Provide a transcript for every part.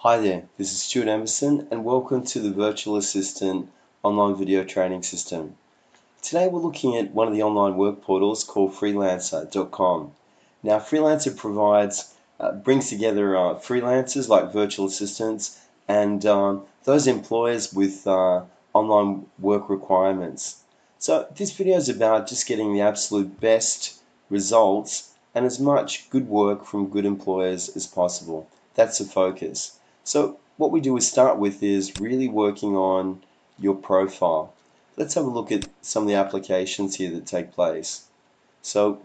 Hi there, this is Stuart Emerson and welcome to the Virtual Assistant online video training system. Today we're looking at one of the online work portals called freelancer.com. Now Freelancer brings together freelancers like virtual assistants and those employers with online work requirements. So this video is about just getting the absolute best results and as much good work from good employers as possible. That's the focus. So what we do is start with is really working on your profile. Let's have a look at some of the applications here that take place. So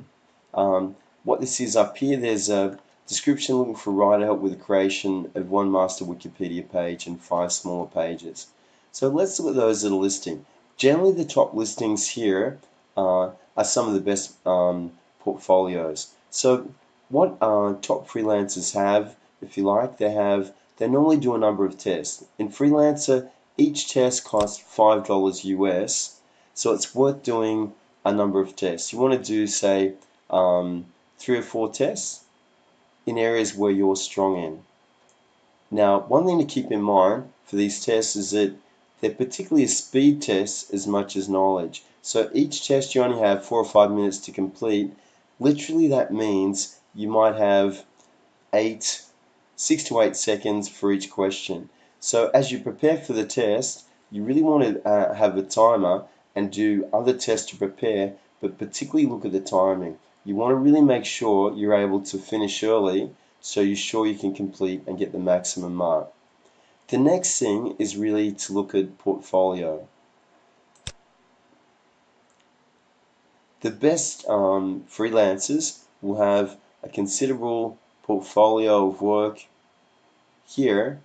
what this is up here, there's a description looking for writer help with the creation of one master Wikipedia page and 5 smaller pages. So let's look at those that are listing. Generally the top listings here are some of the best portfolios. So what top freelancers have, if you like, they normally do a number of tests. In Freelancer, each test costs $5 US, so it's worth doing a number of tests. You want to do, say, 3 or 4 tests in areas where you're strong in. Now, one thing to keep in mind for these tests is that they're particularly speed tests as much as knowledge. So each test you only have 4 or 5 minutes to complete. Literally that means you might have 6 to 8 seconds for each question. So as you prepare for the test, you really want to have a timer and do other tests to prepare, but particularly look at the timing. You want to really make sure you're able to finish early so you're sure you can complete and get the maximum mark. The next thing is really to look at portfolio. The best freelancers will have a considerable portfolio of work here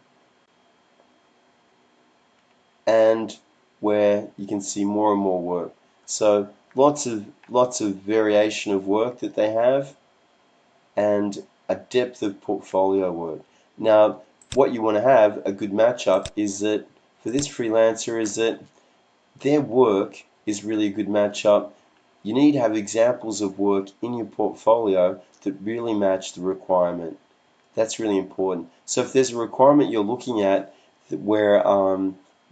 and where you can see more and more work. So lots of variation of work that they have and a depth of portfolio work. Now what you want to have a good matchup is that for this freelancer is that their work is really a good matchup. You need to have examples of work in your portfolio that really match the requirement. That's really important. So if there's a requirement you're looking at where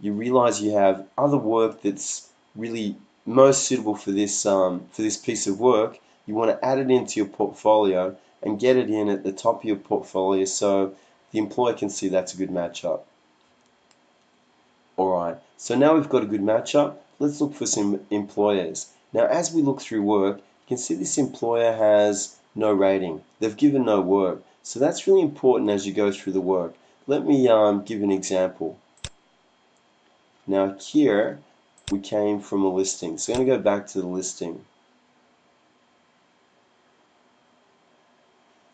you realize you have other work that's really most suitable for this piece of work, you want to add it into your portfolio and get it in at the top of your portfolio so the employer can see that's a good matchup. Alright, so now we've got a good matchup, let's look for some employers. Now as we look through work, you can see this employer has no rating. They've given no work. So that's really important as you go through the work. Let me give an example. Now here we came from a listing. So I'm going to go back to the listing.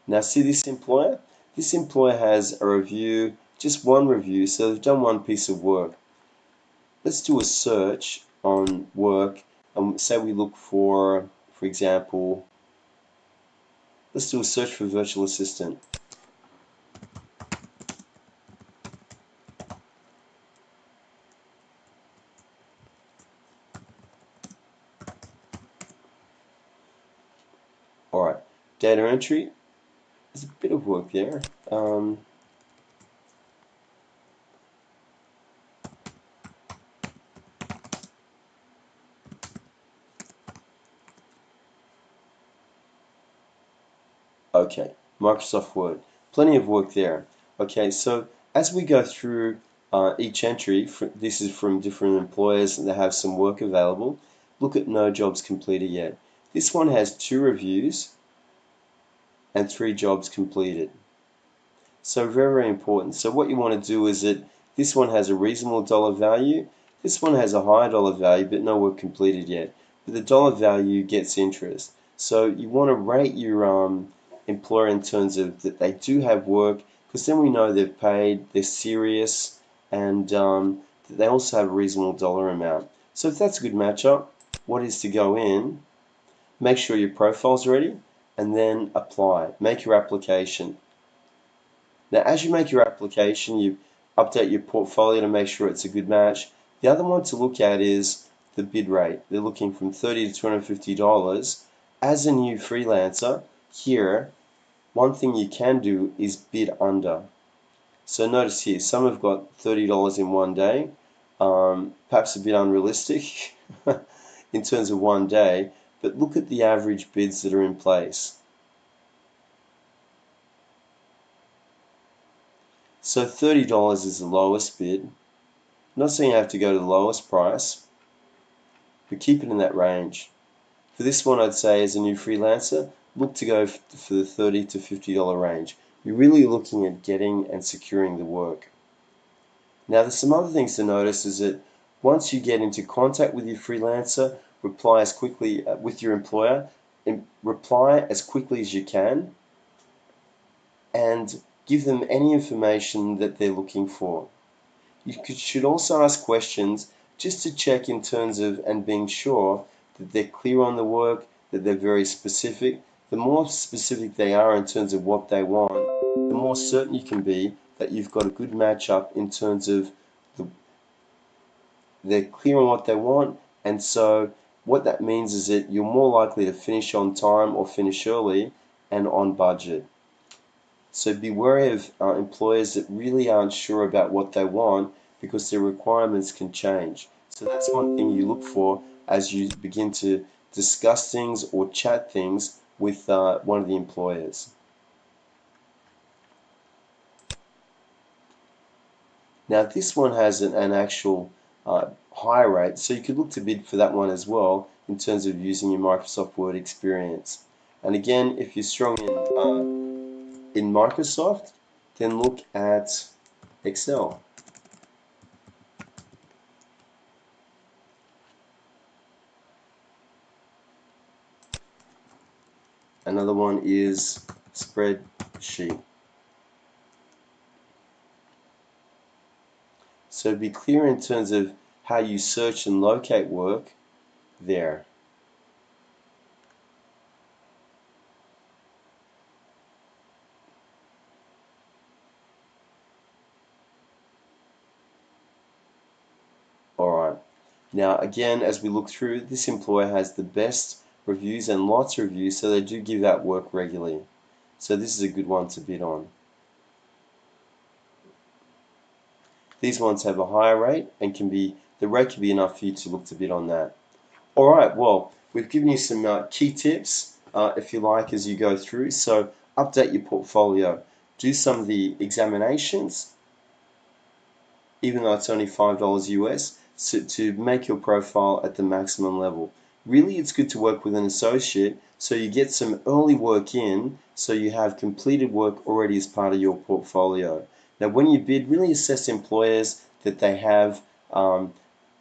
Now see this employer? This employer has a review, just one review, so they've done one piece of work. Let's do a search on work and say we look for example, let's do a search for virtual assistant. Alright, data entry, there's a bit of work there. Okay, Microsoft Word, plenty of work there. Okay, so as we go through each entry, this is from different employers that have some work available. Look at no jobs completed yet. This one has 2 reviews and 3 jobs completed. So very important. So what you want to do is that this one has a reasonable dollar value. This one has a higher dollar value but no work completed yet. But the dollar value gets interest. So you want to rate your employer in terms of that they do have work, because then we know they've paid, they're serious, and that they also have a reasonable dollar amount. So if that's a good matchup, what is to go in, make sure your profile's ready, and then apply. Make your application. Now as you make your application, you update your portfolio to make sure it's a good match. The other one to look at is the bid rate. They're looking from $30 to $250. As a new freelancer, here, one thing you can do is bid under. So notice here, some have got $30 in one day, perhaps a bit unrealistic in terms of one day, but look at the average bids that are in place. So $30 is the lowest bid. I'm not saying you have to go to the lowest price, but keep it in that range. For this one, I'd say as a new freelancer, look to go for the $30 to $50 range. You're really looking at getting and securing the work. Now, there's some other things to notice is that once you get into contact with your freelancer, reply as quickly with your employer, and reply as quickly as you can, and give them any information that they're looking for. You should also ask questions just to check in terms of and being sure that they're clear on the work, that they're very specific. The more specific they are in terms of what they want, the more certain you can be that you've got a good match up in terms of they're clear on what they want, and so what that means is that you're more likely to finish on time or finish early and on budget. So be wary of employers that really aren't sure about what they want because their requirements can change. So that's one thing you look for as you begin to discuss things or chat things with one of the employers. Now this one has an actual higher rate, so you could look to bid for that one as well in terms of using your Microsoft Word experience. And again, if you're strong in Microsoft, then look at Excel. Another one is Spreadsheet. So be clear in terms of how you search and locate work there. Alright. Now again, as we look through, this employer has the best reviews and lots of reviews, so they do give out work regularly. So this is a good one to bid on. These ones have a higher rate and the rate can be enough for you to look to bid on that. Alright, well, we've given you some key tips, if you like, as you go through. So update your portfolio. Do some of the examinations, even though it's only $5 US, so to make your profile at the maximum level. Really, it's good to work with an associate so you get some early work in, so you have completed work already as part of your portfolio. Now, when you bid, really assess employers that they have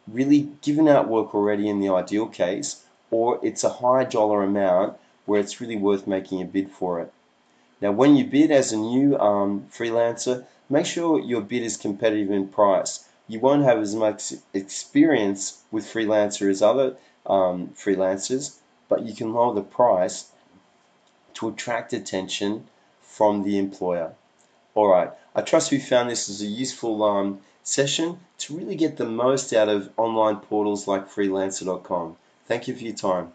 really given out work already in the ideal case, or it's a high dollar amount where it's really worth making a bid for it. Now, when you bid as a new freelancer, make sure your bid is competitive in price. You won't have as much experience with freelancer as other freelancers, but you can lower the price to attract attention from the employer. Alright, I trust you found this as a useful session to really get the most out of online portals like freelancer.com. Thank you for your time.